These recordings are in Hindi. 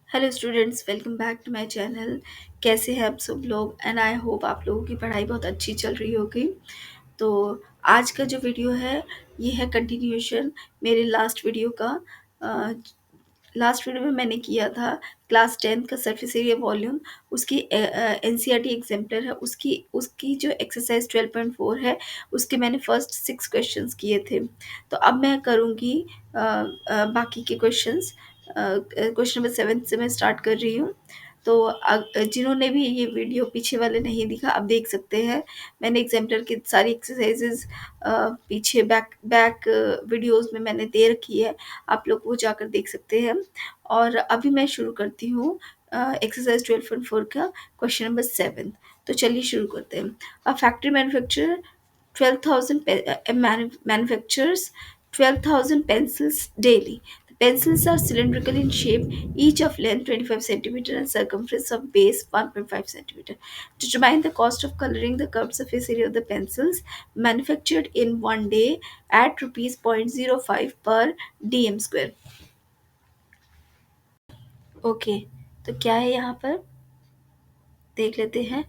Hello students, welcome back to my channel. कैसे हैं आप सब लोग? एंड आई होप आप लोगों की पढ़ाई बहुत अच्छी चल रही होगी। तो आज का जो वीडियो है ये है कंटिन्यूशन मेरे लास्ट वीडियो का। लास्ट वीडियो में मैंने किया था क्लास 10th का सरफेस एरिया वॉल्यूम, उसकी एनसीईआरटी एग्जाम्पलर है, उसकी उसकी जो एक्सरसाइज 12.4 है, उसके मैंने फर्स्ट 6 क्वेश्चंस किए थे। तो अब मैं करूँगी बाकी के क्वेश्चंस। क्वेश्चन नंबर 7 से मैं स्टार्ट कर रही हूँ। तो जिन्होंने भी ये वीडियो पीछे वाले नहीं दिखा, आप देख सकते हैं। मैंने एग्जाम्पलर की सारी एक्सरसाइजेज पीछे बैक बैक वीडियोस में मैंने दे रखी है, आप लोग वो जाकर देख सकते हैं। और अभी मैं शुरू करती हूँ एक्सरसाइज 12.4 का क्वेश्चन नंबर 7। तो चलिए शुरू करते हैं। A factory manufacture 12,000 manufactures 12,000 pencils daily. The pencils are cylindrical in shape, each of length 25 centimeter and circumference of base 1.5 centimeter. Determine the cost of coloring the curved surface area of the pencils manufactured in one day at rupees 0.05 per dm square. Okay, तो क्या है यहाँ पर देख लेते हैं।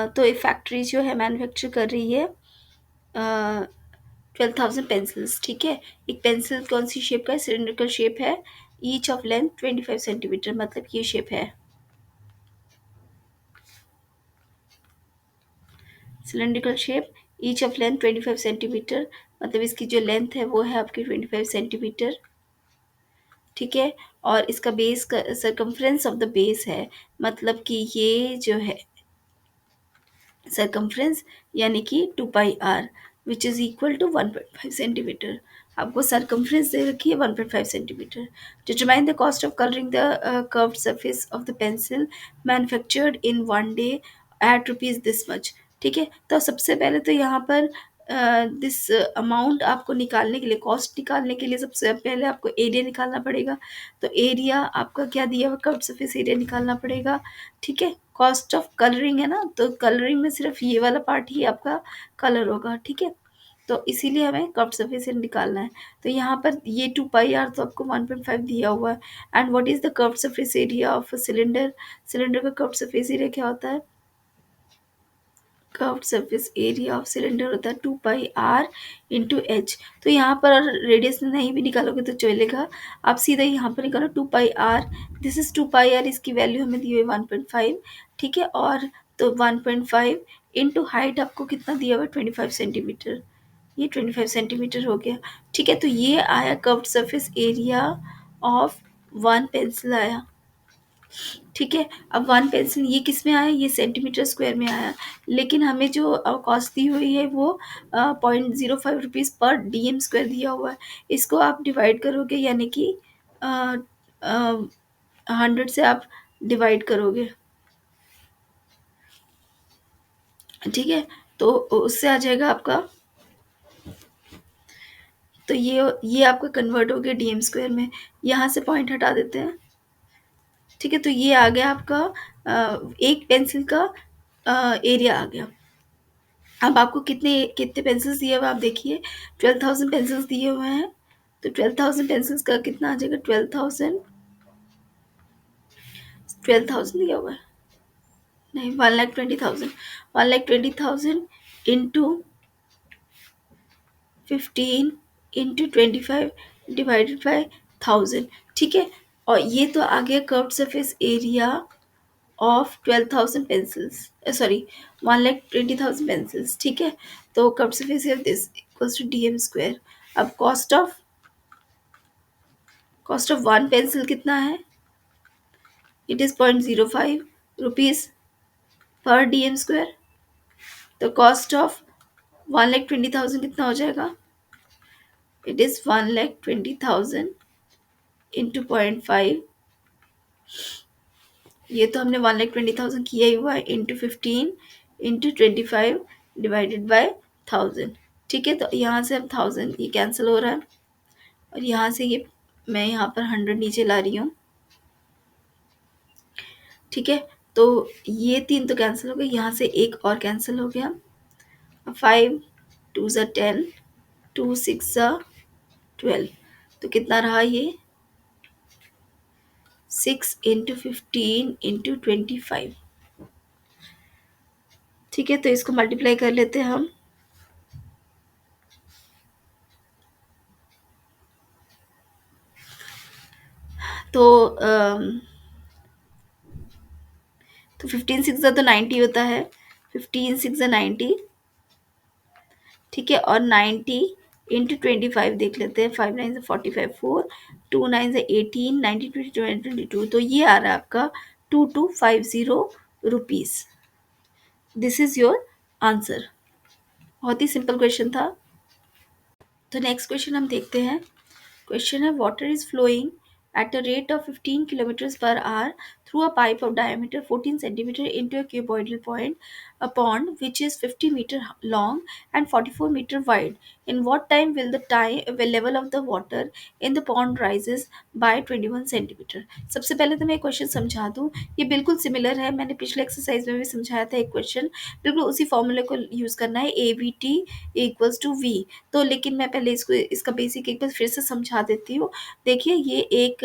तो एक फैक्ट्री जो है मैन्युफैक्चर कर रही है 12,000 पेंसिल्स। ठीक है, एक पेंसिल कौन सी शेप का है? सिलिंड्रिकल शेप है। ईच ऑफ लेंथ 25 सेंटीमीटर, मतलब ये शेप है cylindrical shape. Each of length 25 centimetre, मतलब इसकी जो लेंथ है वो है आपकी 25 सेंटीमीटर। ठीक है, और इसका बेस का सरकमफ्रेंस ऑफ द बेस है, मतलब कि ये जो है सरकमफ्रेंस, यानी कि 2 pi R, which is equal to 1.5 centimetre. आपको सरकमफ्रेंस दे रखी है 1.5 centimetre. Determine the cost of colouring the curved surface of the pencil manufactured in one day at rupees this much. ठीक है, तो सबसे पहले तो यहाँ पर दिस अमाउंट आपको निकालने के लिए, कॉस्ट निकालने के लिए सबसे पहले आपको एरिया निकालना पड़ेगा। तो एरिया आपका क्या दिया हुआ, कर्व्ड सरफेस एरिया निकालना पड़ेगा। ठीक है, कॉस्ट ऑफ कलरिंग है ना, तो कलरिंग में सिर्फ ये वाला पार्ट ही आपका कलर होगा। ठीक है, तो इसीलिए हमें कर्व्ड सरफेस एरिया निकालना है। तो यहाँ पर ये 2 पाई आर तो आपको 1.5 दिया हुआ है। And what is the curved surface area of a cylinder? Cylinder का कर्व्ड सरफेस एरिया क्या होता है? Curved surface area of cylinder होता है 2 पाई आर इंटू एच। तो यहाँ पर रेडियस नहीं भी निकालोगे तो चलेगा, आप सीधा यहाँ पर निकालो 2 pi R. This is 2 pi R, इसकी वैल्यू हमें दी हुई है 1.5। ठीक है, और तो 1.5 इंटू हाइट आपको कितना दिया हुआ है 25 सेंटीमीटर, ये 25 सेंटीमीटर हो गया। ठीक है, तो ये आया curved surface area of one pencil आया। ठीक है, अब वन पेंसिल ये किस में आया? ये सेंटीमीटर स्क्वायर में आया। लेकिन हमें जो कॉस्ट दी हुई है वो 0.05 रुपीज़ पर डीएम स्क्वायर दिया हुआ है। इसको आप डिवाइड करोगे, यानी कि 100 से आप डिवाइड करोगे। ठीक है, तो उससे आ जाएगा आपका, तो ये आपका कन्वर्ट हो गया डीएम स्क्वायर में। यहाँ से पॉइंट हटा देते हैं। ठीक है, तो ये आ गया आपका एक पेंसिल का एरिया आ गया। अब आपको कितने कितने पेंसिल्स दिए हुए हैं आप देखिए, 12,000 पेंसिल्स दिए हुए हैं। तो 12,000 पेंसिल्स का कितना आ जाएगा? 12,000 दिया हुआ है, नहीं 1,20,000। 1,20,000 इंटू 15 इंटू 25 डिवाइडेड बाई 1,000। ठीक है, और ये तो आ गया curved surface area of 12,000 pencils, sorry 1,20,000 pencils. ठीक है, तो curved surface area this equals to DM square. अब कॉस्ट ऑफ वन पेंसिल कितना है? It is 0.05 rupees per DM square. तो कॉस्ट ऑफ 1,20,000 कितना हो जाएगा? It is 1,20,000 into 0.5। ये तो हमने 1,20,000 किया ही हुआ है, इंटू 15 इंटू 25 डिवाइडेड बाय 1,000। ठीक है, तो यहाँ से अब 1,000 ये कैंसिल हो रहा है, और यहाँ से ये मैं यहाँ पर 100 नीचे ला रही हूँ। ठीक है, तो ये 3 तो कैंसिल हो गए, यहाँ से एक और कैंसिल हो गया। 5 2 ज़ा 10, 2 6 ज़ा 12, तो कितना रहा ये 6 × 15 × 25। ठीक है, तो इसको मल्टीप्लाई कर लेते हैं हम। तो तो 15 6 तो 90 होता है। 15 6 90। ठीक है, और 90 × 25 देख लेते हैं। 5 9 45, 4 2 9 18, 90 22 तो ये आ रहा है आपका 2250 rupees. This is your answer. बहुत ही सिंपल क्वेश्चन था। तो नेक्स्ट क्वेश्चन हम देखते हैं। क्वेश्चन है, water is flowing at a rate of 15 kilometers per hour through a pipe of diameter 14 centimeter into a cuboidal pond which is 50 meter long and 44 meter wide. In what time will the level of the water in the pond rises by 21 centimeter? सबसे पहले तो मैं क्वेश्चन समझा दूं। ये बिल्कुल सिमिलर है, मैंने पिछले एक्सरसाइज में भी समझाया था एक क्वेश्चन। बिल्कुल उसी फॉर्मूले को यूज़ करना है, AVT = V। तो लेकिन मैं पहले इसको इसका बेसिक एक बार फिर से समझा देती हूँ। देखिए, ये एक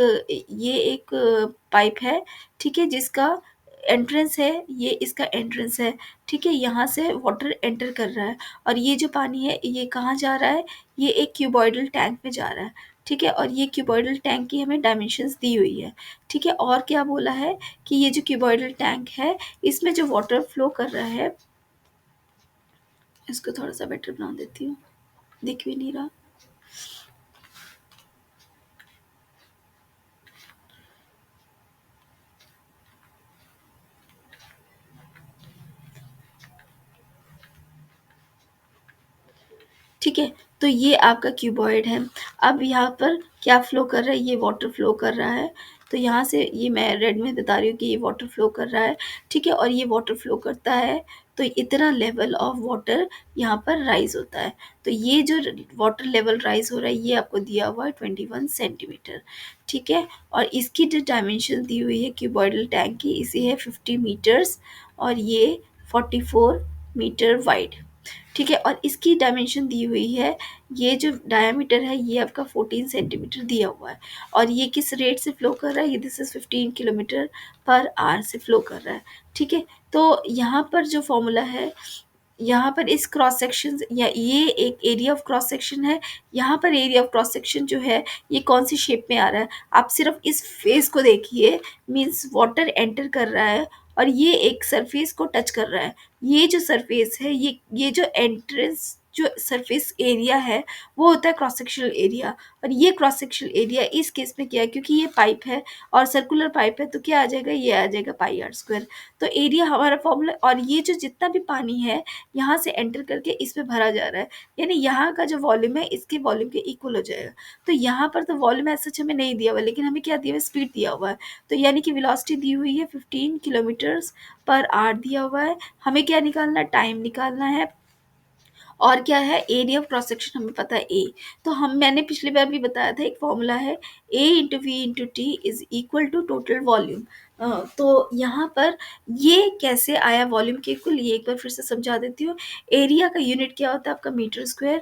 पाइप है। ठीक है, जिसका एंट्रेंस है, ये इसका एंट्रेंस है। ठीक है, यहाँ से वाटर एंटर कर रहा है और ये जो पानी है ये कहाँ जा रहा है? ये एक क्यूबॉइडल टैंक में जा रहा है। ठीक है, और ये क्यूबॉइडल टैंक की हमें डायमेंशंस दी हुई है। ठीक है, और क्या बोला है कि ये जो क्यूबॉइडल टैंक है इसमें जो वाटर फ्लो कर रहा है, इसको थोड़ा सा बेटर बना देती हूँ, दिख भी नहीं रहा। ठीक है, तो ये आपका क्यूबॉइड है। अब यहाँ पर क्या फ्लो कर रहा है? ये वाटर फ्लो कर रहा है। तो यहाँ से ये मैं रेड में बता रही हूँ कि ये वाटर फ्लो कर रहा है। ठीक है, और ये वाटर फ्लो करता है तो इतना लेवल ऑफ वाटर यहाँ पर राइज होता है। तो ये जो वाटर लेवल राइज हो रहा है ये आपको दिया हुआ है 21 सेंटीमीटर। ठीक है, और इसकी जो डायमेंशन दी हुई है क्यूबॉइडल टैंक की, इसी है 50 मीटर्स और ये 44 मीटर वाइड। ठीक है, और इसकी डायमेंशन दी हुई है, ये जो डायमीटर है ये आपका 14 सेंटीमीटर दिया हुआ है। और ये किस रेट से फ्लो कर रहा है? ये this is 15 kilometre per hour से फ्लो कर रहा है। ठीक है, तो यहाँ पर जो फॉर्मूला है, यहाँ पर इस क्रॉस सेक्शन या ये एक एरिया ऑफ क्रॉस सेक्शन है। यहाँ पर एरिया ऑफ क्रॉस सेक्शन जो है ये कौन सी शेप में आ रहा है? आप सिर्फ इस फेस को देखिए, मीन्स वाटर एंटर कर रहा है और ये एक सरफेस को टच कर रहा है। ये जो सरफेस है, ये जो एंट्रेंस जो सरफेस एरिया है वो होता है क्रॉस सेक्शनल एरिया। और ये क्रॉस सेक्शनल एरिया इस केस में क्या है, क्योंकि ये पाइप है और सर्कुलर पाइप है तो क्या आ जाएगा? ये आ जाएगा πr²। तो एरिया हमारा फॉर्मूला, और ये जो जितना भी पानी है यहाँ से एंटर करके इसमें भरा जा रहा है, यानी यहाँ का जो वॉल्यूम है इसके वॉल्यूम के इक्वल हो जाएगा। तो यहाँ पर तो वॉल्यूम ऐसा सच हमें नहीं दिया हुआ, लेकिन हमें क्या दिया हुआ है? स्पीड दिया हुआ है। तो यानी कि वेलोसिटी दी हुई है 15 किलोमीटर्स पर आवर दिया हुआ है। हमें क्या निकालना है? टाइम निकालना है। और क्या है? एरिया ऑफ क्रॉस सेक्शन हमें पता है ए। तो मैंने पिछली बार भी बताया था, एक फॉर्मूला है A × V × T = total volume. तो यहाँ पर ये कैसे आया वॉल्यूम के इक्वल, ये एक बार फिर से समझा देती हूँ। एरिया का यूनिट क्या होता है आपका? Metre square.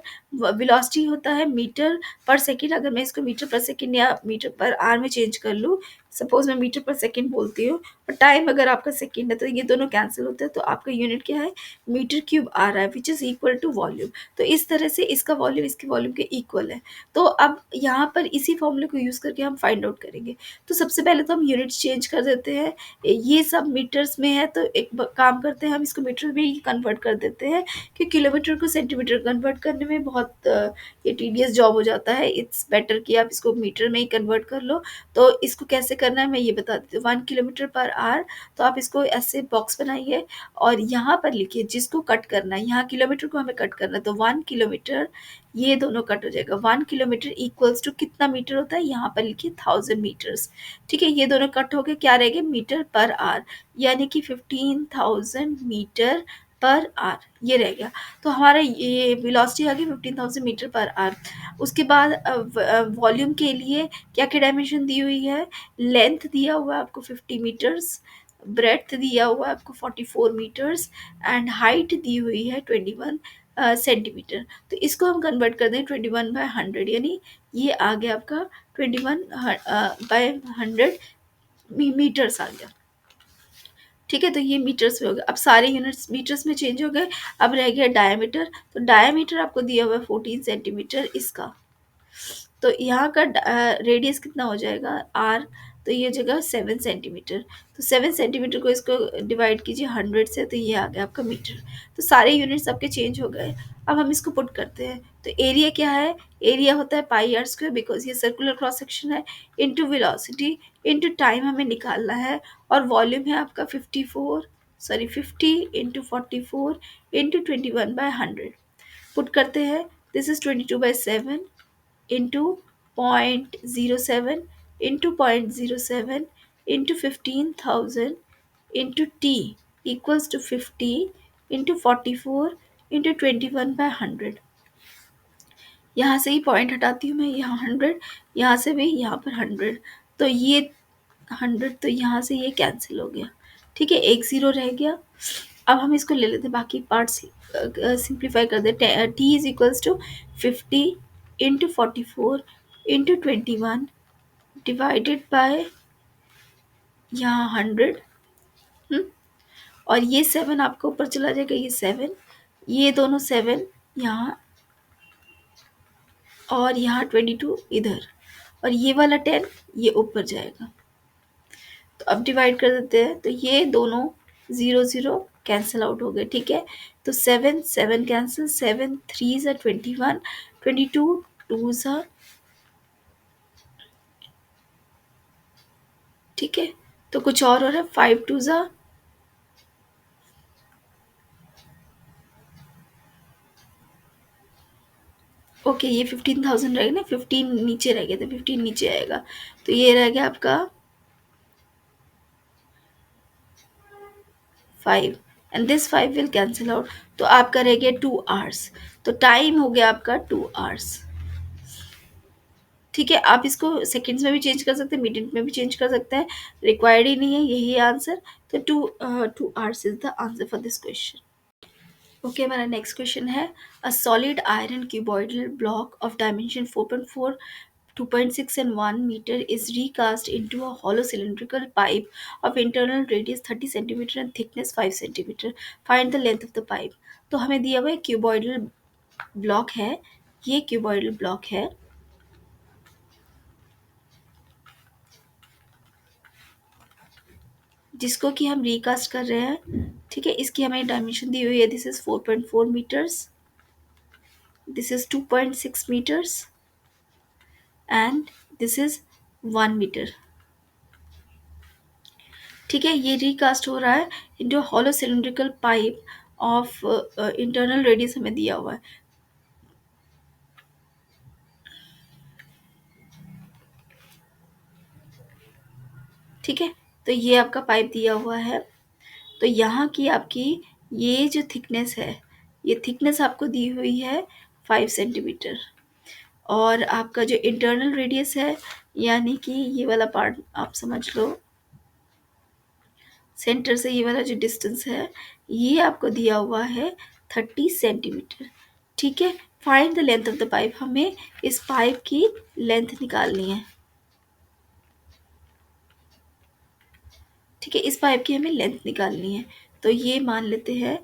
वेलोसिटी होता है मीटर पर सेकेंड। अगर मैं इसको मीटर पर सेकेंड या मीटर पर आवर में चेंज कर लूँ, सपोज मैं मीटर पर सेकेंड बोलती हूँ और टाइम अगर आपका सेकेंड है, तो ये दोनों कैंसिल होते हैं, तो आपका यूनिट क्या है? मीटर क्यूब आ रहा है, which is equal to volume. तो इस तरह से इसका वॉल्यूम इसके वॉल्यूम के इक्वल है। तो अब यहाँ पर इसी फॉर्मूले को यूज़ करके हम फाइंड आउट करेंगे। तो सबसे पहले तो हम यूनिट्स चेंज कर देते हैं। ये सब मीटर्स में है तो एक काम करते हैं, हम इसको मीटर में ही कन्वर्ट कर देते हैं, कि किलोमीटर को सेंटीमीटर कन्वर्ट करने में बहुत ये टीडियस जॉब हो जाता है। इट्स बेटर कि आप इसको मीटर में ही कन्वर्ट कर लो। तो इसको कैसे करना है मैं ये बता देती हूँ। 1 किलोमीटर पर आवर, तो आप इसको ऐसे बॉक्स बनाइए और यहाँ पर लिखिए जिसको कट करना है। यहाँ किलोमीटर को हमें कट करना है, तो 1 किलोमीटर, ये दोनों कट हो जाएगा। 1 किलोमीटर इक्वल्स टू कितना मीटर होता है? यहाँ पर लिखिए 1000 मीटर्स। ठीक है, ये दोनों कट हो गए, क्या रहेगा? मीटर पर आवर, यानी कि 15,000 मीटर पर आवर ये रह गया। तो हमारा ये वेलोसिटी आ गई 15,000 मीटर पर आवर। उसके बाद वॉल्यूम के लिए क्या क्या डायमेंशन दी हुई है? लेंथ दिया हुआ है आपको 50 मीटर्स, ब्रेड्थ दिया हुआ है आपको 44 मीटर्स एंड हाइट दी हुई है 21 सेंटीमीटर। तो इसको हम कन्वर्ट कर दें 21/100, यानी ये आ गया आपका 21/100 मीटर्स आ गया। ठीक है, तो ये मीटर्स में हो गया। अब सारे यूनिट्स मीटर्स में चेंज हो गए। अब रह गया डायमीटर। तो डायमीटर आपको दिया हुआ है 14 सेंटीमीटर इसका। तो यहाँ का रेडियस कितना हो जाएगा आर, तो ये हो जाएगा 7 सेंटीमीटर। तो 7 सेंटीमीटर को इसको डिवाइड कीजिए 100 से, तो ये आ गया आपका मीटर। तो सारे यूनिट्स आपके चेंज हो गए। अब हम इसको पुट करते हैं। तो एरिया क्या है, एरिया होता है पाई आर स्क्वायर, बिकॉज ये सर्कुलर क्रॉस सेक्शन है, इंटू वेलोसिटी इंटू टाइम हमें निकालना है। और वॉल्यूम है आपका 50 इंटू 44 इंटू 21/100। पुट करते हैं। This is 22/7 into 0.07 into 0.07 into 15,000 into t equals to 50 into 44 into 21/100। यहाँ से ही पॉइंट हटाती हूँ मैं, यहाँ 100, यहाँ से भी यहाँ पर 100, तो ये 100, तो यहाँ से ये कैंसिल हो गया। ठीक है, एक ज़ीरो रह गया। अब हम इसको ले लेते हैं, बाकी पार्ट्स सिंप्लीफाई कर देते हैं। T is equals to 50 into 44 into 21 divided by यहाँ 100। और ये 7 आपका ऊपर चला जाएगा, ये 7, ये दोनों 7 यहाँ, और यहाँ 22 इधर, और ये वाला 10 ये ऊपर जाएगा। तो अब डिवाइड कर देते हैं। तो ये दोनों 0 0 कैंसिल आउट हो गए। ठीक है, तो 7 7 कैंसिल, 7 3 ज़ा 21, 22 2 ज़ा, ठीक है, तो कुछ और हो रहा है, 5 2 ज़ा, ओके, ये 15,000 रहेगा ना, 15 नीचे रह गया, तो 15 नीचे आएगा। तो ये रह गया आपका 5, and this 5 will cancel out. तो आपका रह गया 2 आवर्स। तो टाइम हो गया आपका 2 आवर्स। ठीक है, आप इसको सेकंड्स में भी चेंज कर सकते हैं, मिनट में भी चेंज कर सकते हैं, रिक्वायर्ड ही नहीं है, यही है आंसर। तो 2 hours is the answer for this question. Okay, हमारा नेक्स्ट क्वेश्चन है, a solid iron cuboidal block of dimension 4.4, 2.6 and 1 meter is recast into a hollow cylindrical pipe of internal radius 30 centimeter and thickness 5 centimeter. Find the length of the pipe. तो हमें दिया हुआ है क्यूबॉइडल ब्लॉक है, ये क्यूबॉइडल ब्लॉक है, जिसको कि हम रिकास्ट कर रहे हैं। ठीक है, इसकी हमें डायमेंशन दी हुई है, this is 4.4 metres, this is 2.6 metres and this is 1 metre. ठीक है, ये रिकास्ट हो रहा है into hollow cylindrical pipe of internal radius हमें दिया हुआ है। ठीक है, तो ये आपका पाइप दिया हुआ है। तो यहाँ की आपकी ये जो थिकनेस है, ये थिकनेस आपको दी हुई है 5 सेंटीमीटर। और आपका जो इंटरनल रेडियस है, यानी कि ये वाला पार्ट आप समझ लो, सेंटर से ये वाला जो डिस्टेंस है, ये आपको दिया हुआ है 30 सेंटीमीटर। ठीक है, find the length of the pipe, हमें इस पाइप की लेंथ निकालनी है। ठीक है, इस पाइप की हमें लेंथ निकालनी है। तो ये मान लेते हैं,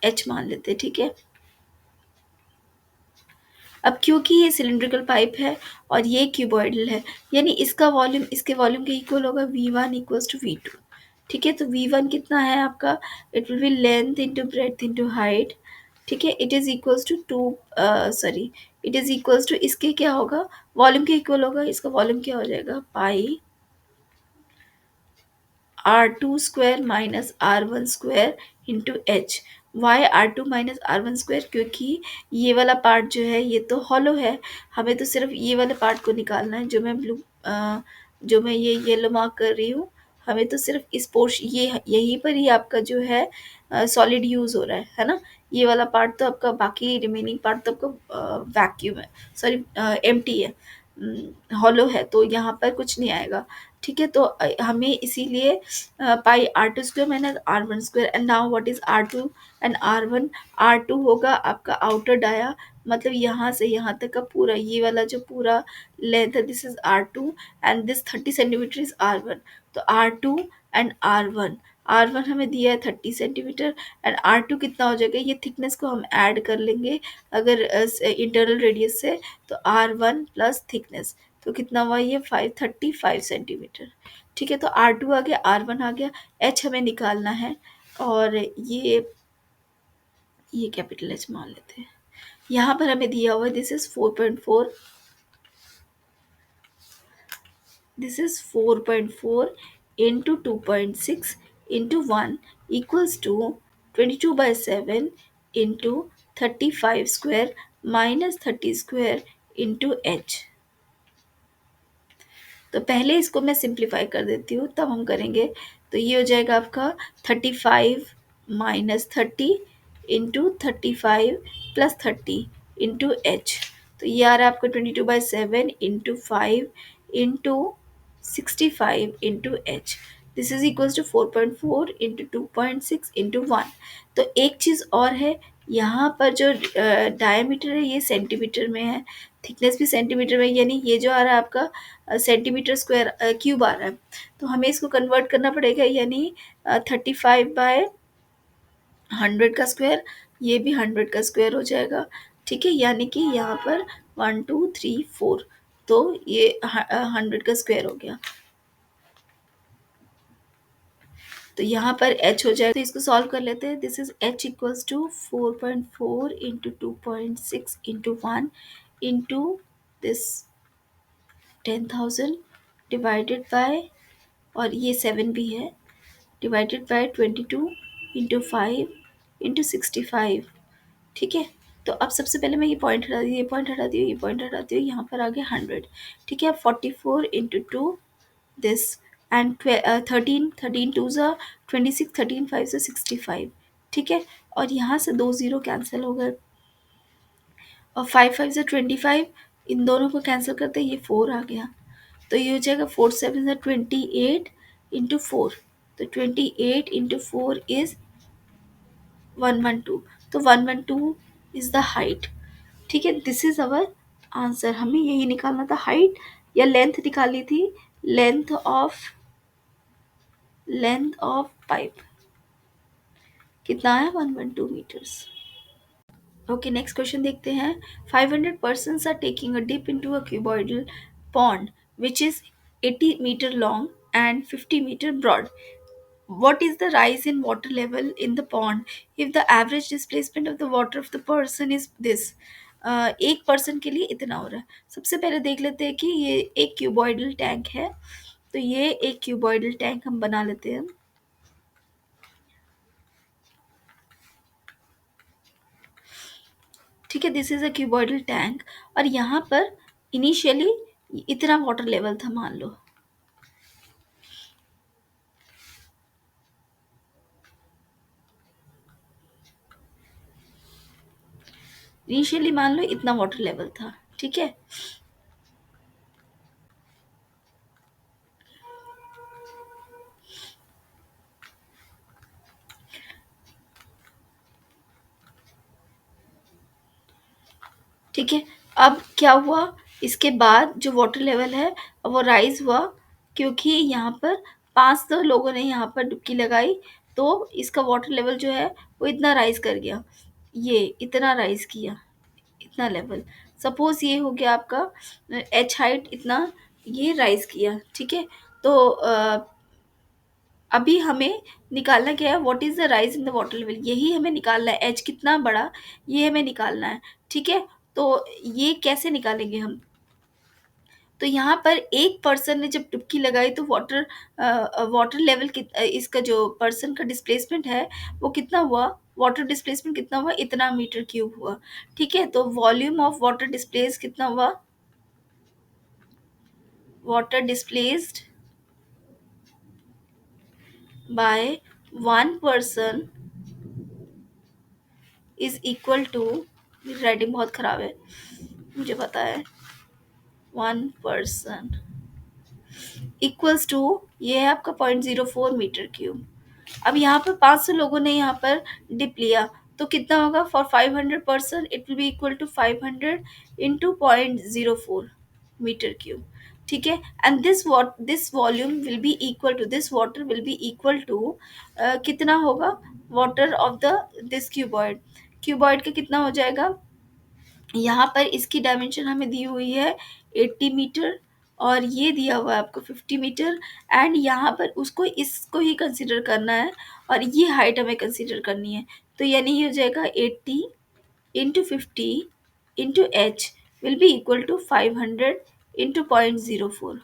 एच मान लेते हैं। ठीक है, अब क्योंकि ये सिलिंड्रिकल पाइप है और ये क्यूबॉइडल है, यानी इसका वॉल्यूम इसके वॉल्यूम के इक्वल होगा, V1 इक्वल्स टू V2। ठीक है, तो V1 कितना है आपका, it will be length into breadth into height. ठीक है, it is equals to it is equals to, इसके क्या होगा, वॉल्यूम के इक्वल होगा, इसका वॉल्यूम क्या हो जाएगा, pi R2 square minus R1 square into H. Why R2 minus R1 square, क्योंकि ये वाला पार्ट जो है ये तो हॉलो है, हमें तो सिर्फ ये वाले पार्ट को निकालना है, जो मैं ये येलो मार्क कर रही हूँ। हमें तो सिर्फ इस पोर्शन, ये यहीं पर ही आपका जो है सॉलिड यूज़ हो रहा है ना। ये वाला पार्ट तो आपका, बाकी रिमेनिंग पार्ट तो आपका वैक्यूम है, सॉरी एम्प्टी है, हॉलो है, तो यहाँ पर कुछ नहीं आएगा। ठीक है। तो हमें इसीलिए पाई R2 square minus R1 square, and now what is R2 and R1। R2 होगा आपका आउटर डाया, मतलब यहाँ से यहाँ तक का पूरा, ये वाला जो पूरा लेंथ है, this is R2, and this 30 centimetre is R1। तो R2 एंड R1 हमें दिया है 30 सेंटीमीटर, एंड R2 कितना हो जाएगा, ये थिकनेस को हम ऐड कर लेंगे अगर इंटरनल रेडियस से, तो R1 प्लस थिकनेस, तो कितना हुआ ये 535 सेंटीमीटर। ठीक है। तो R2 आ गया, R1 आ गया, H हमें निकालना है, और ये कैपिटल H मान लेते हैं। यहाँ पर हमें दिया हुआ है this is 4.4, this is 4.4 into 2.6 into 1 equals to 22/7 into 35 square minus 30 square into H। तो पहले इसको मैं सिंप्लीफाई कर देती हूँ, तब हम करेंगे। तो ये हो जाएगा आपका 35 - 30 इंटू 35 + 30 इंटू H। तो ये आ रहा है आपका 22/7 into 5 into 65 into H। This is equals to 4.4 into 2.6 into 1। तो एक चीज़ और है, यहाँ पर जो डायमीटर है ये सेंटीमीटर में है, थिकनेस भी सेंटीमीटर में, यानी ये जो आ रहा है आपका सेंटीमीटर स्क्वायर क्यूब आ रहा है। तो हमें इसको कन्वर्ट करना पड़ेगा, यानी 35/100 का स्क्वायर, ये भी 100 का स्क्वायर हो जाएगा। ठीक है, यानी कि यहाँ पर 1 2 3 4, तो ये 100 का स्क्वायर हो गया। तो यहाँ पर h हो जाएगा, तो इसको सॉल्व कर लेते हैं। This is h equals to 4.4 into 2.6 into 1 into this 10,000 divided by, और ये 7 भी है, डिवाइडेड बाय 22 इंटू 5 इंटू 65। ठीक है। तो अब सबसे पहले मैं ये पॉइंट हटा दी, ये पॉइंट हटा दी, ये पॉइंट हटा दी, यहाँ पर आ गया 100। ठीक है। 44 इंटू 2 this, and 13 2 ज़ा 26, 13 5 ज़ा 65। ठीक है। और यहाँ से 2 ज़ीरो कैंसिल हो गए, और 5 5 ज़ा 25, इन दोनों को कैंसिल करते ये 4 आ गया। तो ये हो जाएगा 4 7 ज़ा 28 इंटू 4, तो 28 इंटू 4 इज़ 112। तो 112 इज़ द हाइट। ठीक है, दिस इज़ अवर आंसर। हमें यही निकालना था, हाइट या लेंथ निकाली थी, लेंथ ऑफ पाइप कितना है, 112 मीटर्स। ओके, नेक्स्ट क्वेश्चन देखते हैं। 500 persons are taking a dip into a cuboidal pond which is 80 meter long and 50 meter broad. What is the rise in water level in the pond if the average displacement of the water of the person is this? एक पर्सन के लिए इतना हो रहा है। सबसे पहले देख लेते हैं कि ये एक क्यूबॉइडल टैंक है, तो ये एक क्यूबॉइडल टैंक हम बना लेते हैं। ठीक है, this is a cuboidal tank, और यहाँ पर इनिशियली इतना वाटर लेवल था, मान लो। इनिशियली मान लो इतना वाटर लेवल था। ठीक है। ठीक है, अब क्या हुआ, इसके बाद जो वाटर लेवल है वो राइज हुआ, क्योंकि यहाँ पर 5 लोगों ने यहाँ पर डुबकी लगाई, तो इसका वाटर लेवल जो है वो इतना राइज कर गया, ये इतना राइज किया, इतना लेवल। सपोज ये हो गया आपका एच हाइट, इतना ये राइज किया। ठीक है। तो अभी हमें निकालना क्या है, what is the rise in the water level, यही हमें निकालना है, एच कितना बड़ा ये हमें निकालना है। ठीक है। तो ये कैसे निकालेंगे हम, तो यहाँ पर एक पर्सन ने जब डुबकी लगाई तो वाटर लेवल इसका जो पर्सन का डिस्प्लेसमेंट है वो कितना हुआ, वाटर डिस्प्लेसमेंट कितना हुआ, इतना मीटर क्यूब हुआ। ठीक है। तो वॉल्यूम ऑफ वाटर डिस्प्लेस कितना हुआ, water displaced by one person is equal to, writing बहुत खराब है मुझे पता है, वन पर्सन इक्वल्स टू, ये है आपका 0.04 मीटर क्यूब। अब यहाँ पर 500 लोगों ने यहाँ पर डिप लिया, तो कितना होगा? For 500 person it will be equal to 500 into 0.04 metre cube. ठीक है, and this volume will be equal to, this water will be equal to कितना होगा? Water of the this cuboid, cuboid का कितना हो जाएगा? यहाँ पर इसकी डायमेंशन हमें दी हुई है 80 मीटर, और ये दिया हुआ है आपको 50 मीटर, एंड यहाँ पर उसको इसको ही कंसिडर करना है, और ये हाइट हमें कंसिडर करनी है। तो यानी ये हो जाएगा 80 into 50 into H will be equal to 500 into 0.04।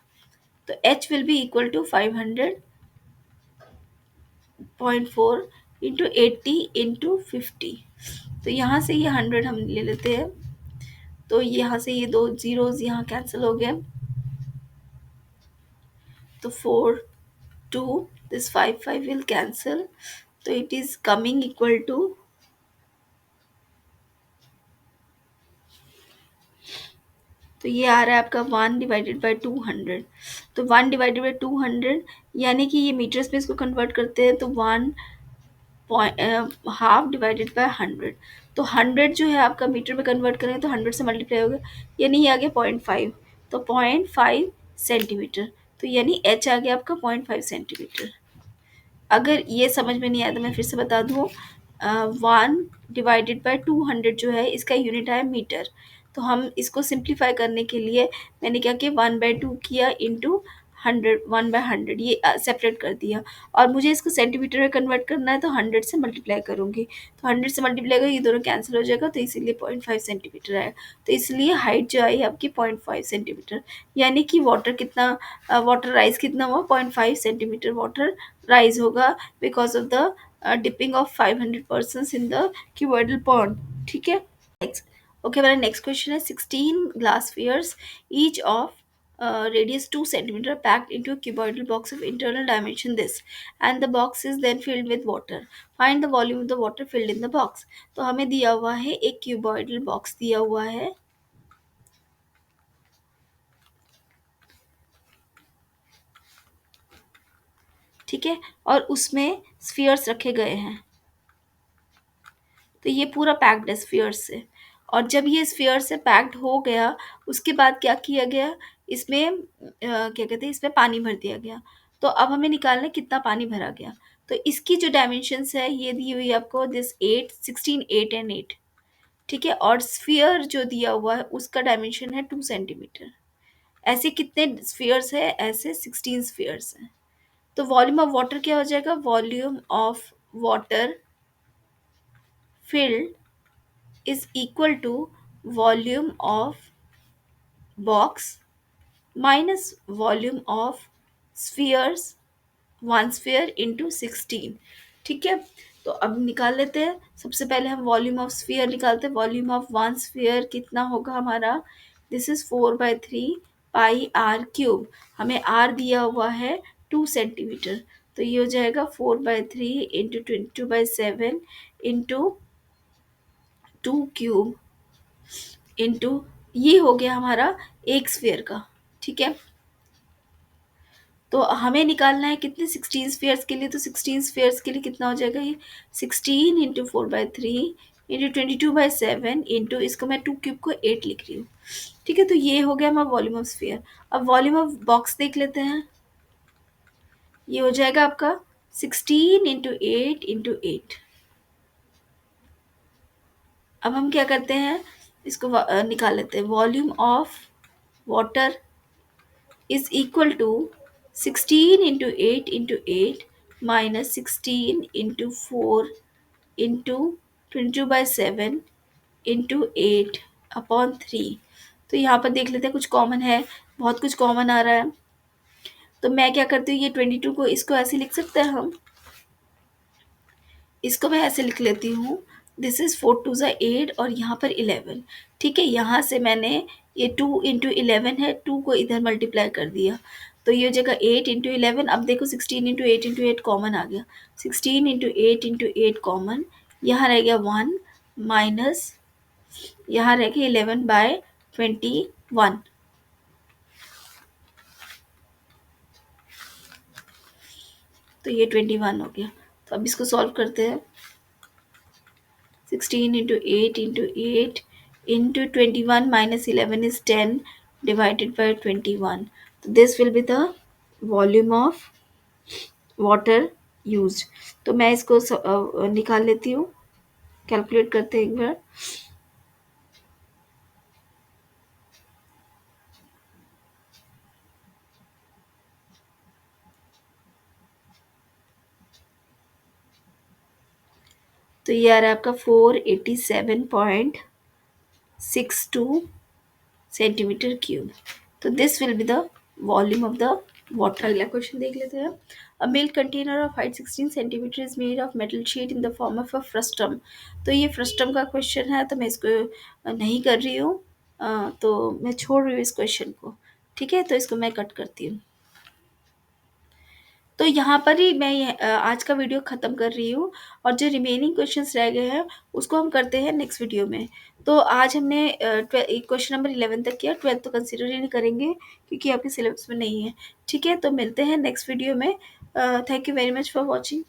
तो H will be equal to 500.4 into 80 into 50। तो यहाँ से ये 100 हम ले लेते हैं, तो यहाँ से ये दो जीरोज यहाँ कैंसिल हो गए, तो 4 2, दिस 5 विल कैंसिल, तो it is coming equal to, तो ये आ रहा है आपका 1/200। तो 1/200 यानी कि ये मीटर्स में इसको कन्वर्ट करते हैं, तो 1/2 डिवाइडेड बाय 100। तो 100 जो है आपका मीटर में कन्वर्ट करेंगे तो 100 से मल्टीप्लाई होगा, यानी ये आ गया 0.5, तो 0.5 सेंटीमीटर। तो यानी एच आ गया आपका 0.5 सेंटीमीटर। अगर ये समझ में नहीं आया तो मैं फिर से बता दूँ, 1/200 जो है इसका यूनिट है मीटर। तो हम इसको सिंप्लीफाई करने के लिए मैंने क्या किया, 1/2 किया इंटू 100, 1/100 ये सेपरेट कर दिया, और मुझे इसको सेंटीमीटर में कन्वर्ट करना है, तो 100 से मल्टीप्लाई करूँगी, तो 100 से मल्टीप्लाई करूँगी, ये दोनों कैंसिल हो जाएगा, तो इसीलिए 0.5 सेंटीमीटर आएगा। तो इसलिए हाइट जो आई आपकी 0.5 सेंटीमीटर, यानी कि वाटर कितना, वाटर राइज कितना हुआ? 0.5 सेंटीमीटर वाटर rise होगा because of the dipping of 500 persons in the cuboidal pond। ठीक है, next, okay, हमारा next question है 16 glass spheres each of radius 2 centimeter packed into a cuboidal box of internal dimension this, and the box is then filled with water, find the volume of the water filled in the box। तो हमें दिया हुआ है एक cuboidal box दिया हुआ है, ठीक है, और उसमें स्फीयर्स रखे गए हैं, तो ये पूरा पैक्ड है स्फीयर से। और जब ये स्फीयर से पैक्ड हो गया, उसके बाद क्या किया गया, इसमें क्या कहते हैं, इसमें पानी भर दिया गया। तो अब हमें निकालना है कितना पानी भरा गया। तो इसकी जो डायमेंशंस है ये दी हुई है आपको, दिस 8 16 8 एंड 8। ठीक है, और स्फीयर जो दिया हुआ है उसका डायमेंशन है 2 सेंटीमीटर। ऐसे कितने स्फीयर्स है? ऐसे 16 स्फीयर्स हैं। तो वॉल्यूम ऑफ वाटर क्या हो जाएगा? Volume of water field is equal to volume of box minus volume of spheres, one sphere into 16। ठीक है, तो अब निकाल लेते हैं। सबसे पहले हम वॉल्यूम ऑफ स्फीयर निकालते हैं। वॉल्यूम ऑफ वन स्फीयर कितना होगा हमारा? This is 4/3 pi r cube. हमें r दिया हुआ है 2 सेंटीमीटर, तो ये हो जाएगा 4/3 इंटू 22/7 इंटू 2 क्यूब इंटू, ये हो गया हमारा एक स्फीयर का। ठीक है, तो हमें निकालना है कितने? 16 स्फीयर्स के लिए। तो 16 स्फीयर्स के लिए कितना हो जाएगा? ये 16 इंटू 4/3 इंटू 22/7 इंटू, इसको मैं 2 क्यूब को 8 लिख रही हूँ। ठीक है, तो ये हो गया हमारा वॉल्यूम ऑफ स्फीयर। अब वॉल्यूम ऑफ बॉक्स देख लेते हैं। ये हो जाएगा आपका 16 इंटू 8 इंटू 8। अब हम क्या करते हैं, इसको निकाल लेते हैं। Volume of water is equal to 16 into 8 into 8 minus 16 into 4 into 22/7 into 8 upon 3। तो यहाँ पर देख लेते हैं, कुछ कॉमन है, बहुत कुछ कॉमन आ रहा है। तो मैं क्या करती हूँ, ये 22 को इसको ऐसे लिख सकते हैं हम, इसको मैं ऐसे लिख लेती हूँ, दिस इज़ 4 2 8 और यहाँ पर 11। ठीक है, यहाँ से मैंने ये 2 इंटू 11 है, 2 को इधर मल्टीप्लाई कर दिया, तो ये हो जाएगा 8 इंटू 11। अब देखो 16 इंटू 8 इंटू 8 कॉमन आ गया, 16 इंटू 8 इंटू 8 कॉमन, यहाँ रह गया 1 माइनस, यहाँ रह गया 11/21। तो ये 21 हो गया। तो अब इसको सॉल्व करते हैं। 16 into 8 into 21 minus 11 is 10 divided by 21. So this will be the volume of water used. तो मैं इसको निकाल लेती हूँ, कैलकुलेट करते हैं एक बार। तो ये आ रहा है आपका 487.62 सेंटीमीटर क्यूब। तो this will be the volume of the water. अगला क्वेश्चन देख लेते हैं। A milk container of height 16 centimetre is made of metal sheet in the form of a frustum. तो ये फ्रस्टम का क्वेश्चन है, तो मैं इसको नहीं कर रही हूँ। तो मैं छोड़ रही हूँ इस क्वेश्चन को। ठीक है, तो इसको मैं कट करती हूँ। तो यहाँ पर ही मैं आज का वीडियो ख़त्म कर रही हूँ, और जो रिमेनिंग क्वेश्चंस रह गए हैं उसको हम करते हैं नेक्स्ट वीडियो में। तो आज हमने क्वेश्चन नंबर 11 तक किया, 12 तो कंसिडर ही नहीं करेंगे क्योंकि आपके सिलेबस में नहीं है। ठीक है, तो मिलते हैं नेक्स्ट वीडियो में। Thank you very much for watching.